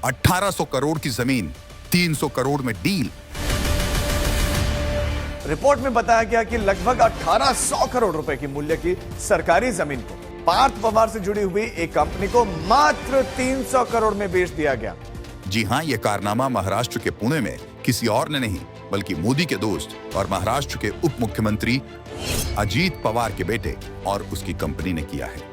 1800 करोड़ की जमीन 300 करोड़ में डील। रिपोर्ट में बताया गया कि लगभग 1800 करोड़ रुपए की मूल्य की सरकारी जमीन को पार्थ पवार से जुड़ी हुई एक कंपनी को मात्र 300 करोड़ में बेच दिया गया। जी हां, यह कारनामा महाराष्ट्र के पुणे में किसी और ने नहीं बल्कि मोदी के दोस्त और महाराष्ट्र के उप मुख्यमंत्री अजीत पवार के बेटे और उसकी कंपनी ने किया है।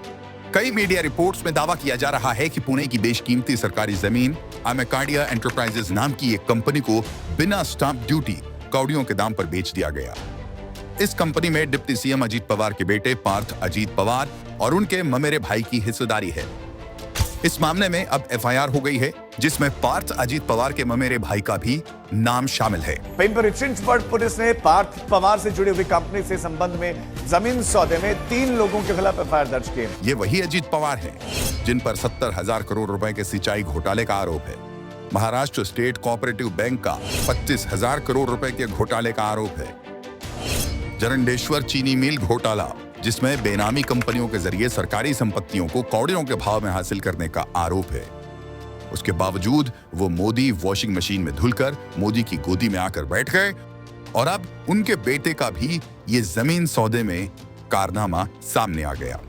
कई मीडिया रिपोर्ट्स में दावा किया जा रहा है कि पुणे की बेशकीमती सरकारी जमीन अमेकाडिया एंटरप्राइजेज नाम की एक कंपनी को बिना स्टाम्प ड्यूटी कौड़ियों के दाम पर बेच दिया गया। इस कंपनी में डिप्टी सीएम अजीत पवार के बेटे पार्थ अजीत पवार और उनके ममेरे भाई की हिस्सेदारी है। इस मामले में अब एफआईआर हो गई है, जिसमें पार्थ अजीत पवार के ममेरे भाई का भी नाम शामिल है। पिंपरी चिंचवड पुलिस ने पार्थ पवार से जुड़ी हुई कंपनी से संबंध में जमीन सौदे में 3 लोगों के खिलाफ एफआईआर दर्ज की। ये वही अजीत पवार हैं, जिन पर 70,000 करोड़ रुपए के सिंचाई घोटाले का आरोप है। महाराष्ट्र स्टेट कोऑपरेटिव बैंक का 25,000 करोड़ रुपए के घोटाले का आरोप है। जरंडेश्वर चीनी मिल घोटाला, जिसमें बेनामी कंपनियों के जरिए सरकारी संपत्तियों को कौड़ियों के भाव में हासिल करने का आरोप है। उसके बावजूद वो मोदी वॉशिंग मशीन में धुलकर मोदी की गोदी में आकर बैठ गए और अब उनके बेटे का भी ये जमीन सौदे में कारनामा सामने आ गया।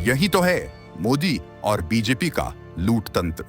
यही तो है मोदी और बीजेपी का लूट तंत्र।